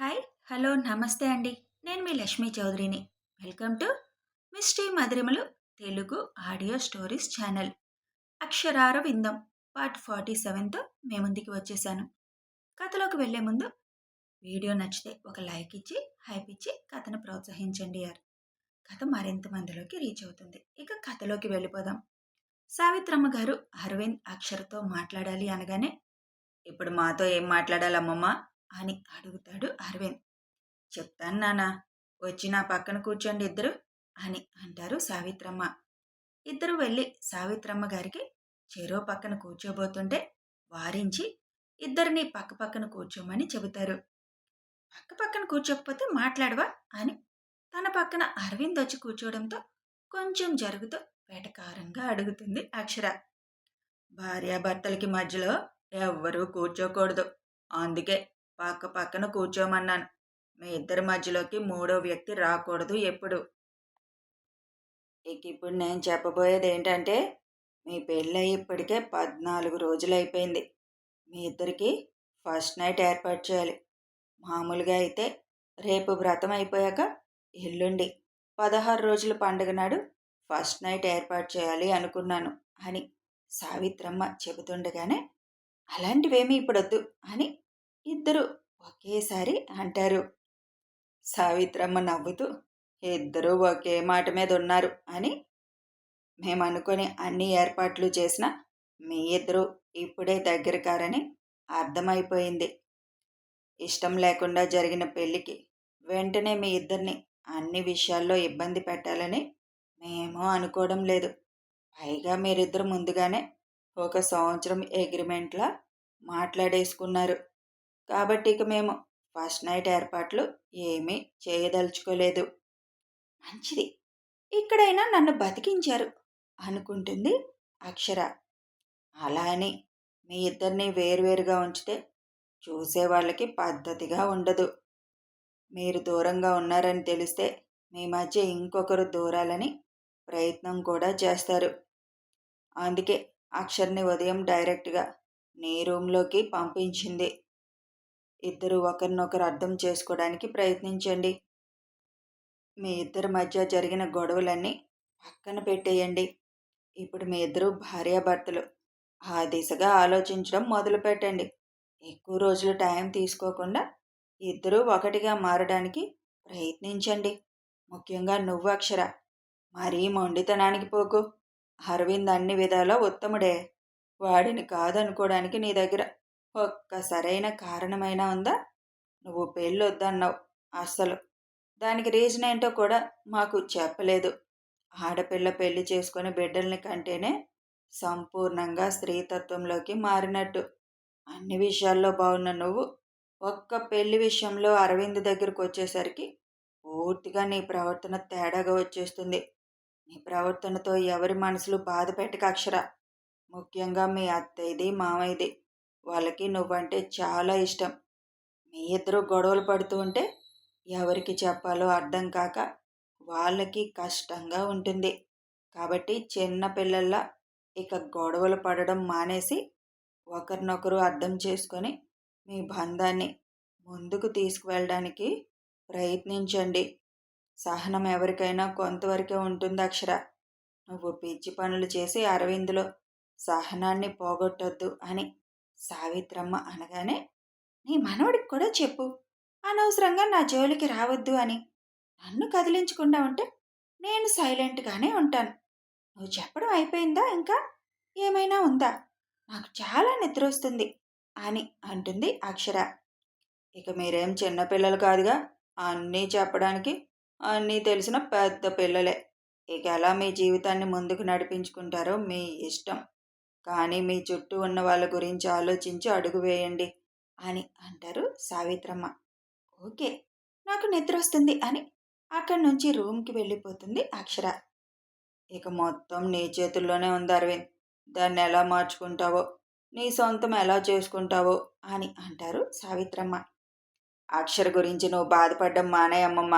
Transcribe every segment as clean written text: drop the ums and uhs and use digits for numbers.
Hi, hello, నమస్తే అండి. నేను మీ లక్ష్మీ చౌదరిని. వెల్కమ్ టు మిస్టీ మధురిమలు తెలుగు ఆడియో స్టోరీస్ ఛానల్. అక్షరార విందం పార్ట్ 47తో మీ ముందుకి వచ్చేసాను. కథలోకి వెళ్లే ముందు వీడియో నచ్చితే ఒక లైక్ ఇచ్చి, హైప్ ఇచ్చి కథను ప్రోత్సహించండి యార్. కథ మరింత మందిలోకి రీచ్ అవుతుంది. ఇక కథలోకి వెళ్ళిపోదాం. సావిత్రమ్మ గారు అరవింద్ అక్షరతో మాట్లాడాలి అనగానే, ఇప్పుడు మాతో ఏం మాట్లాడాలమ్మమ్మా అని అడుగుతాడు అరవింద్. చెప్తాను నానా, వచ్చి నా పక్కన కూర్చోండి ఇద్దరు అని అంటారు సావిత్రమ్మ. ఇద్దరు వెళ్ళి సావిత్రమ్మ గారికి చెరో పక్కన కూర్చోబోతుంటే వారించి ఇద్దరిని పక్క పక్కన కూర్చోమని చెబుతారు. పక్క పక్కన కూర్చోకపోతే మాట్లాడవా అని తన పక్కన అరవింద్ వచ్చి కూర్చోవడంతో కొంచెం జరుగుతూ వెటకారంగా అడుగుతుంది అక్షర. భార్యాభర్తలకి మధ్యలో ఎవ్వరూ కూర్చోకూడదు, అందుకే పక్క పక్కన కూర్చోమన్నాను. మీ ఇద్దరి మధ్యలోకి మూడో వ్యక్తి రాకూడదు ఎప్పుడు. ఇప్పుడు నేను చెప్పబోయేది ఏంటంటే, మీ పెళ్ళై ఇప్పటికే 14 రోజులు అయిపోయింది. మీ ఇద్దరికి ఫస్ట్ నైట్ ఏర్పాటు చేయాలి. మామూలుగా అయితే రేపు వ్రతం అయిపోయాక ఎల్లుండి 16 రోజుల పండుగ నాడు ఫస్ట్ నైట్ ఏర్పాటు చేయాలి అనుకున్నాను అని సావిత్రమ్మ చెబుతుండగానే, అలాంటివేమీ ఇప్పుడొద్దు అని ఇద్దరు ఒకేసారి అంటారు. సావిత్రమ్మ నవ్వుతూ, ఇద్దరూ ఒకే మాట మీద ఉన్నారు అని మేమనుకొని అన్ని ఏర్పాట్లు చేసినా మీ ఇద్దరూ ఇప్పుడే దగ్గర కారని అర్థమైపోయింది. ఇష్టం లేకుండా జరిగిన పెళ్ళికి వెంటనే మీ ఇద్దరిని అన్ని విషయాల్లో ఇబ్బంది పెట్టాలని మేము అనుకోవడం లేదు. పైగా మీరిద్దరు ముందుగానే 1 సంవత్సరం అగ్రిమెంట్లా మాట్లాడేసుకున్నారు. కాబట్టి ఇక మేము ఫస్ట్ నైట్ ఏర్పాట్లు ఏమీ చేయదలుచుకోలేదు. మంచిది, ఇక్కడైనా నన్ను బతికించారు అనుకుంటుంది అక్షర. అలా అని మీ ఇద్దరిని వేరువేరుగా ఉంచితే చూసేవాళ్ళకి పద్ధతిగా ఉండదు. మీరు దూరంగా ఉన్నారని తెలిస్తే మీ మధ్య ఇంకొకరు దూరాలని ప్రయత్నం కూడా చేస్తారు. అందుకే అక్షర్ని ఉదయం డైరెక్ట్గా నీ రూమ్లోకి పంపించింది. ఇద్దరు ఒకరినొకరు అర్థం చేసుకోవడానికి ప్రయత్నించండి. మీ ఇద్దరి మధ్య జరిగిన గొడవలన్నీ పక్కన పెట్టేయండి. ఇప్పుడు మీ ఇద్దరు భార్యాభర్తలు. ఆ దిశగా ఆలోచించడం మొదలుపెట్టండి. ఎక్కువ రోజులు టైం తీసుకోకుండా ఇద్దరూ ఒకటిగా మారడానికి ప్రయత్నించండి. ముఖ్యంగా నువ్వు అక్షర, మరీ మొండితనానికి పోకు. అరవింద్ అన్ని విధాలా ఉత్తముడే. వాడిని కాదనుకోవడానికి నీ దగ్గర ఒక్క సరైన కారణమైనా ఉందా? నువ్వు పెళ్ళొద్దన్నావు అస్సలు. దానికి రీజన్ ఏంటో కూడా మాకు చెప్పలేదు. ఆడపిల్ల పెళ్లి చేసుకొని బిడ్డల్ని కంటేనే సంపూర్ణంగా స్త్రీతత్వంలోకి మారినట్టు. అన్ని విషయాల్లో బాగున్న నువ్వు ఒక్క పెళ్లి విషయంలో అరవింద్ దగ్గరకు వచ్చేసరికి పూర్తిగా నీ ప్రవర్తన తేడాగా వచ్చేస్తుంది. నీ ప్రవర్తనతో ఎవరి మనసులు బాధ పెట్టక అక్షర. ముఖ్యంగా మీ అత్తయ్యది మామయ్యది. వాళ్ళకి నువ్వంటే చాలా ఇష్టం. మీ ఇద్దరు గొడవలు పడుతూ ఉంటే ఎవరికి చెప్పాలో అర్థం కాక వాళ్ళకి కష్టంగా ఉంటుంది. కాబట్టి చిన్న పిల్లల్లా ఇక గొడవలు పడడం మానేసి ఒకరినొకరు అర్థం చేసుకొని మీ బంధాన్ని ముందుకు తీసుకువెళ్ళడానికి ప్రయత్నించండి. సహనం ఎవరికైనా కొంతవరకే ఉంటుంది అక్షర. నువ్వు పిచ్చి పనులు చేసి అరవిందులో సహనాన్ని పోగొట్టొద్దు అని సావిత్రమ్మ అనగానే, నీ మనవడికి కూడా చెప్పు అనవసరంగా నా జోలికి రావద్దు అని. నన్ను కదిలించకుండా ఉంటే నేను సైలెంట్గానే ఉంటాను. నువ్వు చెప్పడం అయిపోయిందా? ఇంకా ఏమైనా ఉందా? నాకు చాలా నిద్ర వస్తుంది అని అంటుంది అక్షర. ఇక మీరేం చిన్నపిల్లలు కాదుగా, అన్నీ చెప్పడానికి. అన్నీ తెలిసిన పెద్ద పిల్లలే. ఇక ఎలా మీ జీవితాన్ని ముందుకు నడిపించుకుంటారో మీ ఇష్టం. కానీ మీ చుట్టూ ఉన్న వాళ్ళ గురించి ఆలోచించి అడుగు వేయండి అని అంటారు సావిత్రమ్మ. ఓకే, నాకు నిద్ర వస్తుంది అని అక్కడి నుంచి రూమ్కి వెళ్ళిపోతుంది అక్షర. ఇక మొత్తం నీ చేతుల్లోనే ఉంది అరవింద్. దాన్ని ఎలా మార్చుకుంటావో, నీ సొంతం ఎలా చేసుకుంటావో అని అంటారు సావిత్రమ్మ. అక్షర గురించి నువ్వు బాధపడ్డం మానేయమ్మమ్మ.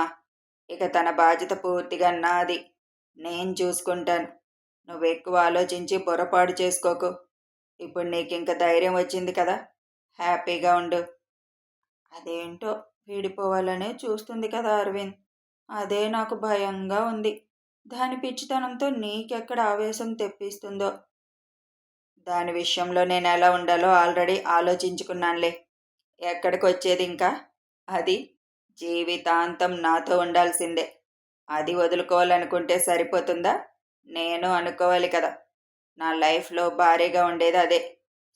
ఇక తన బాధ్యత పూర్తిగా నాది. నేను చూసుకుంటాను. నువ్వు ఎక్కువ ఆలోచించి పొరపాటు చేసుకోకు. ఇప్పుడు నీకు ఇంక ధైర్యం వచ్చింది కదా, హ్యాపీగా ఉండు. అదేంటో విడిపోవాలనే చూస్తుంది కదా అరవింద్. అదే నాకు భయంగా ఉంది. దాని పిచ్చితనంతో నీకెక్కడ ఆవేశం తెప్పిస్తుందో. దాని విషయంలో నేను ఎలా ఉండాలో ఆల్రెడీ ఆలోచించుకున్నానులే. ఎక్కడికొచ్చేది ఇంకా? అది జీవితాంతం నాతో ఉండాల్సిందే. అది వదులుకోవాలనుకుంటే సరిపోతుందా? నేను అనుకోవాలి కదా! నా లైఫ్‌లో భారీగా ఉండేది అదే.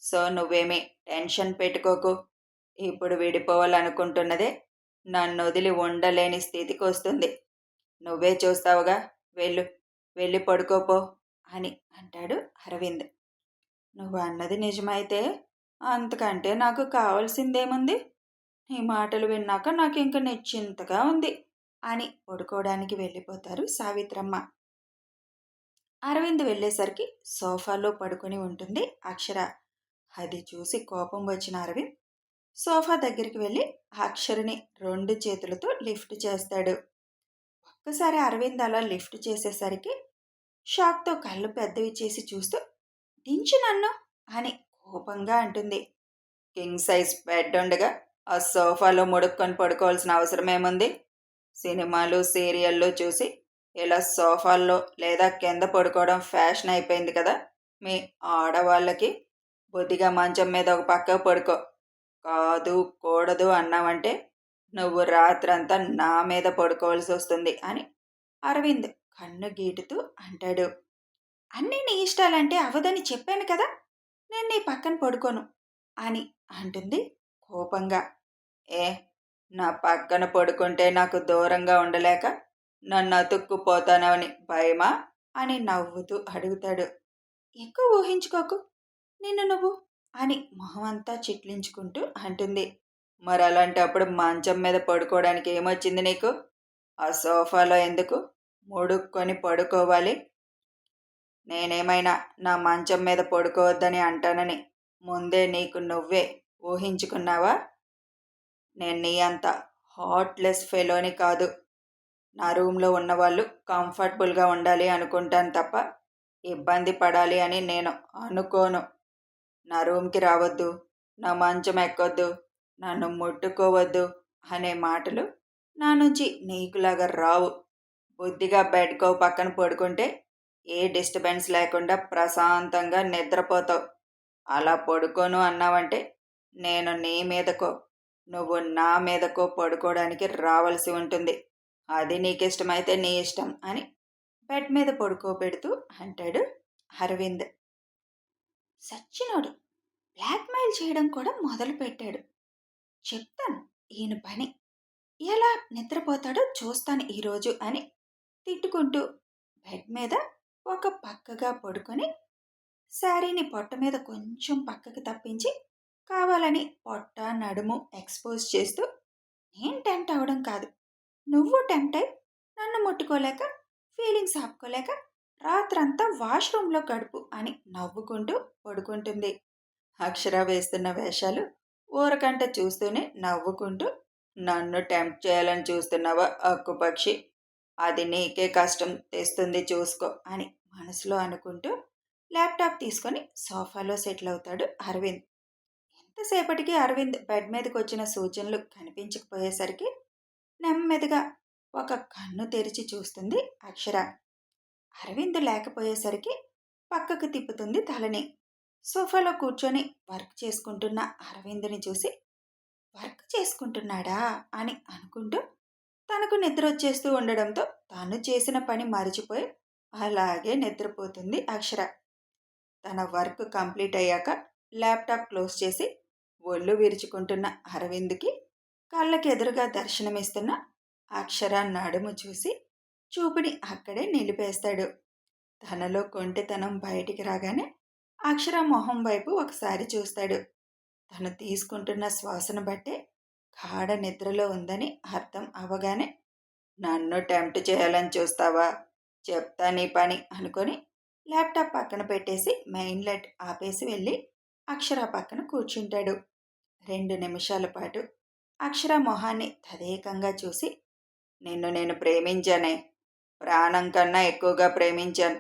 సో, నువ్వేమీ టెన్షన్ పెట్టుకోకు. ఇప్పుడు విడిపోవాలనుకుంటున్నదే నన్నొదిలి ఉండలేని స్థితికొస్తుంది. నువ్వే చూస్తావుగా. వెళ్ళు. వెళ్ళి పడుకోపో అని అంటాడు అరవింద్. నువ్వు అన్నది నిజమైతే అంతకంటే నాకు కావాల్సిందేముంది? నీ మాటలు విన్నాక నాకింక నిశ్చింతగా ఉంది అని పడుకోవడానికి వెళ్ళిపోతారు సావిత్రమ్మ. అరవింద్ వెళ్ళేసరికి సోఫాలో పడుకొని ఉంటుంది అక్షర. అది చూసి కోపం వచ్చిన అరవింద్ సోఫా దగ్గరికి వెళ్ళి అక్షరని 2 చేతులతో లిఫ్ట్ చేస్తాడు. ఒక్కసారి అరవింద్ అలా లిఫ్ట్ చేసేసరికి షాక్తో కళ్ళు పెద్దవి చేసి చూస్తూ దించు నన్ను అని కోపంగా అంటుంది. కింగ్ సైజ్ బెడ్ ఉండగా ఆ సోఫాలో ముడుక్కొని పడుకోవాల్సిన అవసరం ఏముంది? సినిమాలు సీరియళ్ళు చూసి ఇలా సోఫాల్లో లేదా కింద పడుకోవడం ఫ్యాషన్ అయిపోయింది కదా మీ ఆడవాళ్ళకి. బుద్ధిగా మంచం మీద ఒక పక్కకు పడుకో. కాదు కూడదు అన్నావంటే నువ్వు రాత్రంతా నా మీద పడుకోవాల్సి వస్తుంది అని అరవింద్ కన్ను గీటుతూ అంటాడు. అన్నీ నీ ఇష్టాలంటే అవదని చెప్పాను కదా, నేను నీ పక్కన పడుకోను అని అంటుంది కోపంగా. ఏ, నా పక్కన పడుకుంటే నాకు దూరంగా ఉండలేక నన్ను అతుక్కుపోతానని భయమా అని నవ్వుతూ అడుగుతాడు. ఎక్కువ ఊహించుకోకు నిన్ను నువ్వు అని మొహమంతా చిట్లించుకుంటూ అంటుంది. మరి అలాంటప్పుడు మంచం మీద పడుకోవడానికి ఏమొచ్చింది నీకు? ఆ సోఫాలో ఎందుకు ముడుక్కొని పడుకోవాలి? నేనేమైనా నా మంచం మీద పడుకోవద్దని అంటానని ముందే నీకు నువ్వే ఊహించుకున్నావా? నేను నీ అంత హార్ట్లెస్ ఫెలోని కాదు. నా రూమ్లో ఉన్నవాళ్ళు కంఫర్టబుల్గా ఉండాలి అనుకుంటాను తప్ప ఇబ్బంది పడాలి అని నేను అనుకోను. నా రూమ్కి రావద్దు, నా మంచం ఎక్కొద్దు, నన్ను ముట్టుకోవద్దు అనే మాటలు నా నుంచి నీకులాగా రావు. బుద్ధిగా బెడ్కో పక్కన పడుకుంటే ఏ డిస్టర్బెన్స్ లేకుండా ప్రశాంతంగా నిద్రపోతావు. అలా పడుకోను అన్నావంటే నేను నీ మీదకో నువ్వు నా మీదకో పడుకోవడానికి రావాల్సి ఉంటుంది. అది నీకిష్టమైతే నీ ఇష్టం అని బెడ్ మీద పడుకోబెడుతూ అంటాడు అరవింద్. సచ్చినోడు బ్లాక్మెయిల్ చేయడం కూడా మొదలుపెట్టాడు. చెప్తాను ఈయన పని. ఎలా నిద్రపోతాడో చూస్తాను ఈరోజు అని తిట్టుకుంటూ బెడ్ మీద ఒక పక్కగా పడుకొని శారీని పొట్ట మీద కొంచెం పక్కకి తప్పించి కావాలని పొట్ట నడుము ఎక్స్పోజ్ చేస్తూ నేను టెంప్ట్ అవడం కాదు, నువ్వు టెంప్ట్ అయి నన్ను ముట్టుకోలేక ఫీలింగ్స్ ఆపుకోలేక రాత్రంతా వాష్రూమ్లో గడుపు అని నవ్వుకుంటూ పడుకుంటుంది. అక్షర వేస్తున్న వేషాలు ఊరకంట చూస్తూనే నవ్వుకుంటూ నన్ను టెంప్ట్ చేయాలని చూస్తున్నావా అక్కుపక్షి? అది నీకే కష్టం తెస్తుంది చూసుకో అని మనసులో అనుకుంటూ ల్యాప్టాప్ తీసుకొని సోఫాలో సెటిల్ అవుతాడు అరవింద్. ఎంతసేపటికి అరవింద్ బెడ్ మీదకి వచ్చిన సూచనలు కనిపించకపోయేసరికి నెమ్మదిగా ఒక కన్ను తెరిచి చూస్తుంది అక్షర. అరవింద్ లేకపోయేసరికి పక్కకు తిప్పుతుంది తలని. సోఫాలో కూర్చొని వర్క్ చేసుకుంటున్న అరవింద్ని చూసి వర్క్ చేసుకుంటున్నాడా అని అనుకుంటూ తనకు నిద్ర వచ్చేస్తూ ఉండడంతో తను చేసిన పని మరిచిపోయి అలాగే నిద్రపోతుంది అక్షర. తన వర్క్ కంప్లీట్ అయ్యాక ల్యాప్టాప్ క్లోజ్ చేసి ఒళ్ళు విరుచుకుంటున్న అరవింద్కి కళ్ళకి ఎదురుగా దర్శనమిస్తున్న అక్షర నడుము చూసి చూపుని అక్కడే నిలిపేస్తాడు. తనలో కొంటెతనం బయటికి రాగానే అక్షర మొహం వైపు ఒకసారి చూస్తాడు. తను తీసుకుంటున్న శ్వాసను బట్టే గాఢ నిద్రలో ఉందని అర్థం అవగానే నన్ను టెంప్ట్ చేయాలని చూస్తావా, చెప్తా నీ పని అనుకొని ల్యాప్టాప్ పక్కన పెట్టేసి మెయిన్ లైట్ ఆపేసి వెళ్ళి అక్షర పక్కన కూర్చుంటాడు. 2 నిమిషాల పాటు అక్షర మొహాన్ని తదేకంగా చూసి నిన్ను నేను ప్రేమించానే, ప్రాణం కన్నా ఎక్కువగా ప్రేమించాను.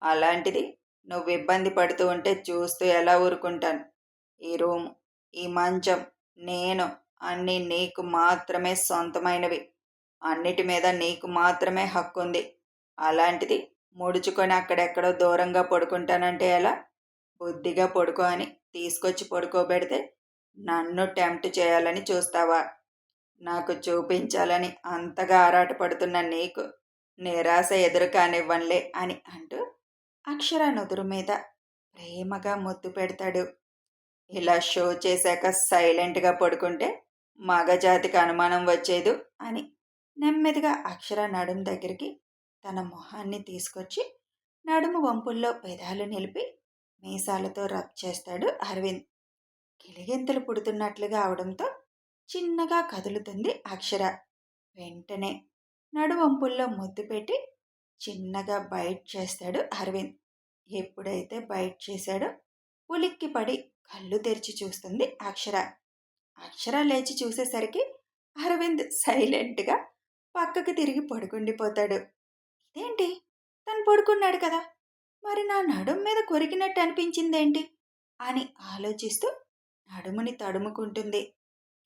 అలాంటిది నువ్వు ఇబ్బంది పడుతూ ఉంటే చూస్తూ ఎలా ఊరుకుంటాను? ఈ రూమ్, ఈ మంచం, నేను అన్నీ నీకు మాత్రమే సొంతమైనవి. అన్నిటి మీద నీకు మాత్రమే హక్కుంది. అలాంటిది ముడుచుకొని అక్కడెక్కడో దూరంగా పడుకుంటానంటే ఎలా? బుద్ధిగా పడుకో అని తీసుకొచ్చి పడుకోబెడితే నన్ను టెంప్ట్ చేయాలని చూస్తావా? నాకు చూపించాలని అంతగా ఆరాటపడుతున్న నీకు నిరాశ ఎదురు కానివ్వనులే అని అంటూ అక్షర నుదురు మీద ప్రేమగా ముద్దు పెడతాడు. ఇలా షో చేశాక సైలెంట్గా పడుకుంటే మగజాతికి అనుమానం వచ్చేదు అని నెమ్మదిగా అక్షర నడుము దగ్గరికి తన మొహాన్ని తీసుకొచ్చి నడుము వంపుల్లో పెదాలు నిలిపి మీసాలతో రబ్ చేస్తాడు అరవింద్. గిలిగింతలు పుడుతున్నట్లుగా అవడంతో చిన్నగా కదులుతుంది అక్షర. వెంటనే నడువంపుల్లో ముద్దు పెట్టి చిన్నగా బైట్ చేస్తాడు అరవింద్. ఎప్పుడైతే బైట్ చేశాడో ఉలిక్కి పడి కళ్ళు తెరిచి చూస్తుంది అక్షర. అక్షర లేచి చూసేసరికి అరవింద్ సైలెంట్గా పక్కకు తిరిగి పడుకుండిపోతాడు. ఇదేంటి, తను పడుకున్నాడు కదా, మరి నా నడుం మీద కొరికినట్టు అనిపించిందేంటి అని ఆలోచిస్తూ నడుముని తడుముకుంటుంది.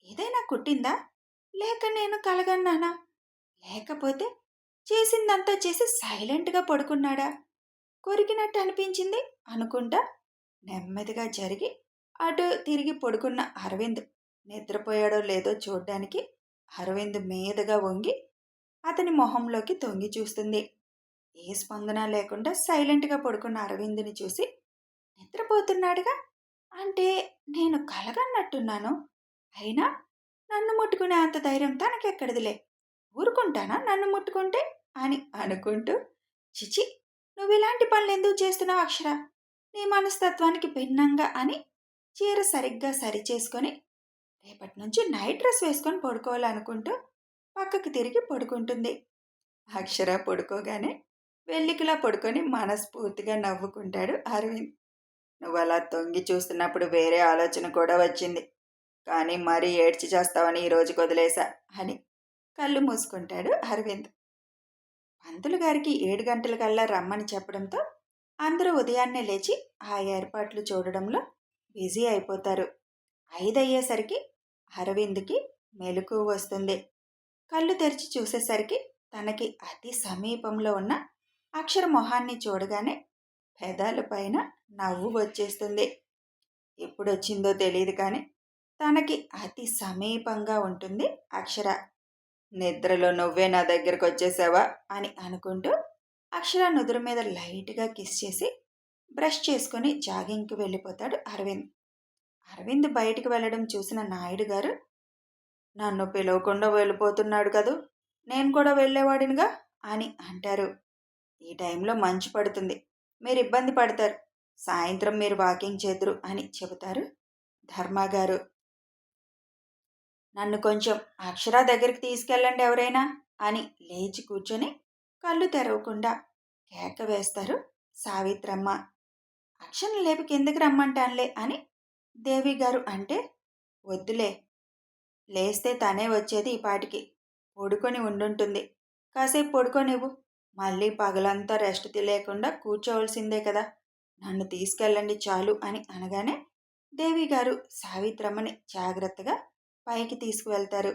ఏదైనా కుట్టిందా, లేక నేను కలగన్నానా, లేకపోతే చేసిందంతా చేసి సైలెంట్గా పడుకున్నాడా, కొరికినట్టు అనిపించింది అనుకుంటా నెమ్మదిగా జరిగి అటు తిరిగి పడుకున్న అరవింద్ నిద్రపోయాడో లేదో చూడ్డానికి అరవింద్ మీదగా వంగి అతని మొహంలోకి తొంగి చూస్తుంది. ఏ స్పందన లేకుండా సైలెంట్గా పడుకున్న అరవింద్ని చూసి, నిద్రపోతున్నాడుగా అంటే నేను కలగన్నట్టున్నాను, అయినా నన్ను ముట్టుకునే అంత ధైర్యం తనకెక్కడిదిలే, ఊరుకుంటానా నన్ను ముట్టుకుంటే అని అనుకుంటూ, చిచి, నువ్వు ఇలాంటి పనులు ఎందుకు చేస్తున్నావు అక్షర, నీ మనస్తత్వానికి భిన్నంగా అని చీర సరిగ్గా సరిచేసుకొని రేపటి నుంచి నైట్ డ్రెస్ వేసుకొని పడుకోవాలనుకుంటూ పక్కకు తిరిగి పడుకుంటుంది. అక్షర పడుకోగానే వెల్లికిలా పడుకొని మనస్ఫూర్తిగా నవ్వుకుంటాడు అరవింద్. నువ్వు అలా తొంగి చూస్తున్నప్పుడు వేరే ఆలోచన కూడా వచ్చింది, కానీ మరీ ఏడ్చి చేస్తావని ఈరోజు వదిలేశా అని కళ్ళు మూసుకుంటాడు అరవింద్. పంతులు గారికి 7 గంటలకల్లా రమ్మని చెప్పడంతో అందరూ ఉదయాన్నే లేచి ఆ ఏర్పాట్లు చూడడంలో బిజీ అయిపోతారు. 5 అయ్యేసరికి అరవింద్కి మెలకువ వస్తుంది. కళ్ళు తెరిచి చూసేసరికి తనకి అతి సమీపంలో ఉన్న అక్షర మొహాన్ని చూడగానే పెదాల పైన నవ్వు వచ్చేస్తుంది. ఎప్పుడొచ్చిందో తెలియదు కానీ తనకి అతి సమీపంగా ఉంటుంది అక్షర. నిద్రలో నువ్వే నా దగ్గరకు వచ్చేసావా అని అనుకుంటూ అక్షర నుదురు మీద లైట్గా కిస్ చేసి బ్రష్ చేసుకుని జాగింగ్కి వెళ్ళిపోతాడు అరవింద్. అరవింద్ బయటికి వెళ్ళడం చూసిన నాయుడు గారు, నన్ను పిలవకుండా వెళ్ళిపోతున్నాడు కదూ, నేను కూడా వెళ్ళేవాడినిగా అని అంటారు. ఈ టైంలో మంచు పడుతుంది, మీరు ఇబ్బంది పడతారు, సాయంత్రం మీరు వాకింగ్ చేతురు అని చెబుతారు ధర్మాగారు. నన్ను కొంచెం అక్షర దగ్గరికి తీసుకెళ్ళండి ఎవరైనా అని లేచి కూర్చొని కళ్ళు తెరవకుండా కేక వేస్తారు సావిత్రమ్మ. అక్షరం లేపి కిందకి రమ్మంటానులే అని దేవి గారు అంటే, వద్దులే, లేస్తే తనే వచ్చేది ఈ పాటికి, పడుకొని ఉండుంటుంది, కాసేపు పడుకోనివ్వు, మళ్ళీ పగలంతా రెస్ట్ లేకుండా కూర్చోవలసిందే కదా, నన్ను తీసుకెళ్ళండి చాలు అని అనగానే దేవి గారు సావిత్రమ్మని జాగ్రత్తగా పైకి తీసుకువెళ్తారు.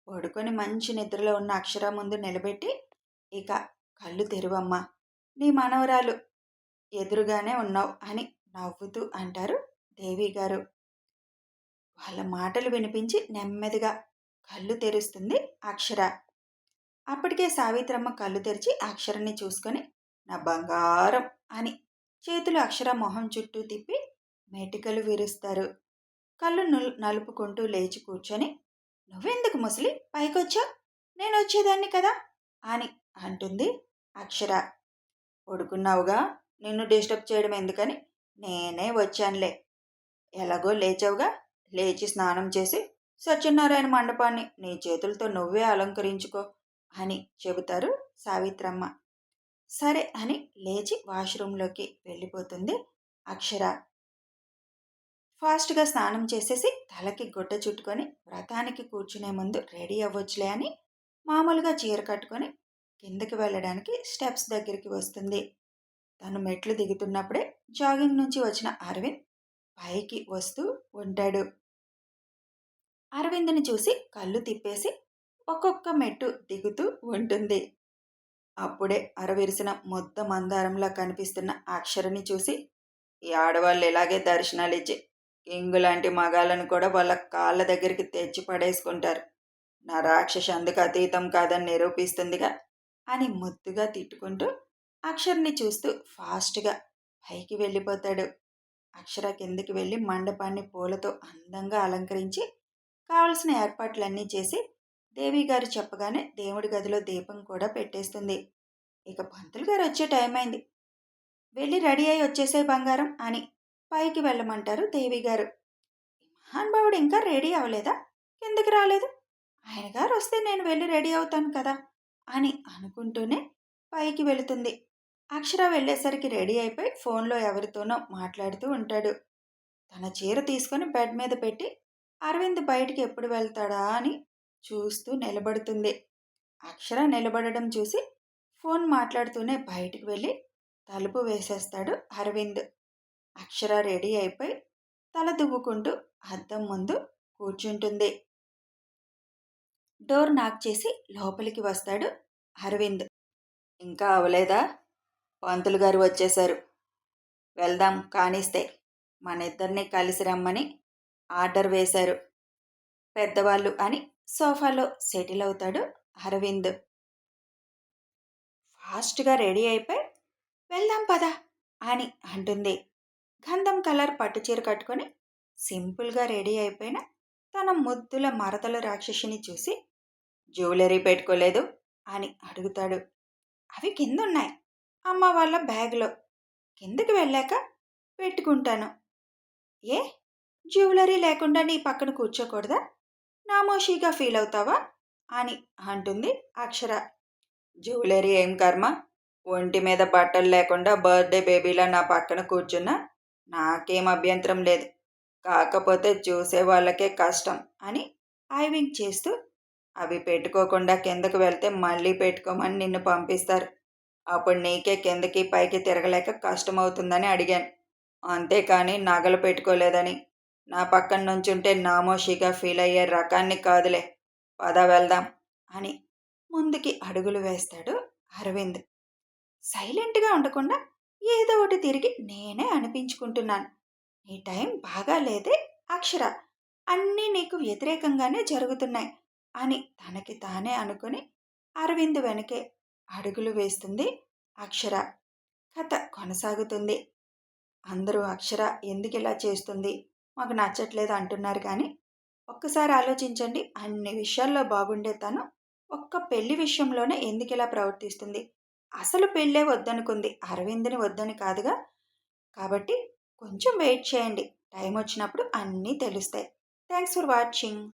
పడుకొని మంచి నిద్రలో ఉన్న అక్షర ముందు నిలబెట్టి, ఇక కళ్ళు తెరువమ్మా, నీ మనవరాలు ఎదురుగానే ఉన్నావు అని నవ్వుతూ అంటారు దేవి గారు. వాళ్ళ మాటలు వినిపించి నెమ్మదిగా కళ్ళు తెరుస్తుంది అక్షర. అప్పటికే సావిత్రమ్మ కళ్ళు తెరిచి అక్షరాన్ని చూసుకొని, నా బంగారం అని చేతులు అక్షర మొహం చుట్టూ తిప్పి మెటికలు విరుస్తారు. కళ్ళు నలుపుకుంటూ లేచి కూర్చొని, నువ్వెందుకు ముసలి పైకొచ్చావు, నేను వచ్చేదాన్ని కదా అని అంటుంది అక్షర. పడుకున్నావుగా, నిన్ను డిస్టర్బ్ చేయడం ఎందుకని నేనే వచ్చానులే, ఎలాగో లేచావుగా, లేచి స్నానం చేసి సత్యనారాయణ మండపాన్ని నీ చేతులతో నువ్వే అలంకరించుకో అని చెబుతారు సావిత్రమ్మ. సరే అని లేచి వాష్రూంలోకి వెళ్ళిపోతుంది అక్షర. ఫాస్ట్గా స్నానం చేసేసి తలకి గుడ్డ చుట్టుకొని వ్రతానికి కూర్చునే ముందు రెడీ అవ్వచ్చులే అని మామూలుగా చీర కట్టుకొని కిందకి వెళ్ళడానికి స్టెప్స్ దగ్గరికి వస్తుంది. తను మెట్లు దిగుతున్నప్పుడే జాగింగ్ నుంచి వచ్చిన అరవింద్ పైకి వస్తూ ఉంటాడు. అరవింద్ని చూసి కళ్ళు తిప్పేసి ఒక్కొక్క మెట్టు దిగుతూ ఉంటుంది. అప్పుడే అరవిరిసిన ముద్ద మందారంలా కనిపిస్తున్న అక్షరని చూసి, ఈ ఆడవాళ్ళు ఇలాగే దర్శనాలిచ్చి కింగులాంటి మగాళ్ళను కూడా వాళ్ళ కాళ్ళ దగ్గరికి తెచ్చి పడేసుకుంటారు. నా రాక్షసి అందుకు అతీతం కాదని నిరూపిస్తుందిగా అని ముద్దుగా తిట్టుకుంటూ అక్షర్ని చూస్తూ ఫాస్ట్గా పైకి వెళ్ళిపోతాడు. అక్షర కిందికి వెళ్ళి మండపాన్ని పూలతో అందంగా అలంకరించి కావలసిన ఏర్పాట్లన్నీ చేసి దేవి గారు చెప్పగానే దేవుడి గదిలో దీపం కూడా పెట్టేస్తుంది. ఇక పంతులు గారు వచ్చే టైం అయింది. వెళ్ళి రెడీ అయి వచ్చేసే బంగారం అని పైకి వెళ్ళమంటారు దేవి గారు. మహానుభావుడు ఇంకా రెడీ అవ్వలేదా, కిందకి రాలేదు, ఆయన గారు వస్తే నేను వెళ్ళి రెడీ అవుతాను కదా అని అనుకుంటూనే పైకి వెళుతుంది. అక్షర వెళ్ళేసరికి రెడీ అయిపోయి ఫోన్లో ఎవరితోనో మాట్లాడుతూ ఉంటాడు. తన చీర తీసుకొని బెడ్ మీద పెట్టి అరవింద్ బయటికి ఎప్పుడు వెళ్తాడా అని చూస్తూ నిలబడుతుంది. అక్షర నిలబడడం చూసి ఫోన్ మాట్లాడుతూనే బయటికి వెళ్ళి తలుపు వేసేస్తాడు అరవింద్. అక్షర రెడీ అయిపోయి తల దువ్వుకుంటూ అద్దం ముందు కూర్చుంటుంది. డోర్ నాక్ చేసి లోపలికి వస్తాడు అరవింద్. ఇంకా అవలేదా? పంతులు గారు వచ్చేశారు, వెళ్దాం కానిస్తే, మన ఇద్దరిని కలిసి రమ్మని ఆర్డర్ వేశారు పెద్దవాళ్ళు అని సోఫాలో సెటిల్ అవుతాడు అరవింద్. ఫాస్ట్గా రెడీ అయిపోయి వెళ్దాం పదా అని అంటుంది. గంధం కలర్ పట్టుచీర కట్టుకొని సింపుల్గా రెడీ అయిపోయిన తన ముద్దుల మరదల రాక్షసిని చూసి, జ్యువెలరీ పెట్టుకోలేదు అని అడుగుతాడు. అవి కిందున్నాయి అమ్మ వాళ్ళ బ్యాగ్లో, కిందకి వెళ్ళాక పెట్టుకుంటాను. ఏ, జ్యువెలరీ లేకుండా నీ పక్కన కూర్చోకూడదా, నామోషిగా ఫీల్ అవుతావా అని అంటుంది అక్షర. జ్యువెలరీ ఏం కర్మ, ఒంటి మీద బట్టలు లేకుండా బర్త్డే బేబీలా నా పక్కన కూర్చున్నా నాకేం అభ్యంతరం లేదు, కాకపోతే చూసే వాళ్ళకే కష్టం అని ఐవింగ్ చేస్తూ, అవి పెట్టుకోకుండా కిందకు వెళ్తే మళ్ళీ పెట్టుకోమని నిన్ను పంపిస్తారు, అప్పుడు నీకే కిందకి పైకి తిరగలేక కష్టమవుతుందని అడిగాను, అంతేకాని నగలు పెట్టుకోలేదని నా పక్కన నుంచుంటే నామోషిగా ఫీల్ అయ్యే రకాన్ని కాదులే, పద వెళ్దాం అని ముందుకి అడుగులు వేస్తాడు అరవింద్. సైలెంట్గా ఉండకుండా ఏదో ఒకటి తిరిగి నేనే అనిపించుకుంటున్నాను. నీ టైం బాగా లేదే అక్షర, అన్నీ నీకు వ్యతిరేకంగానే జరుగుతున్నాయి అని తనకి తానే అనుకుని అరవింద్ వెనకే అడుగులు వేస్తుంది అక్షర. కథ కొనసాగుతుంది. అందరూ అక్షర ఎందుకు ఇలా చేస్తుంది, మాకు నచ్చట్లేదు అంటున్నారు, కానీ ఒక్కసారి ఆలోచించండి, అన్ని విషయాల్లో బాగుండే తను ఒక్క పెళ్లి విషయంలోనే ఎందుకు ఇలా ప్రవర్తిస్తుంది. అసలు పెళ్ళే వద్దనుకుంది, అరవింద్ని వద్దని కాదుగా. కాబట్టి కొంచెం వెయిట్ చేయండి, టైం వచ్చినప్పుడు అన్నీ తెలుస్తాయి. Thanks for watching.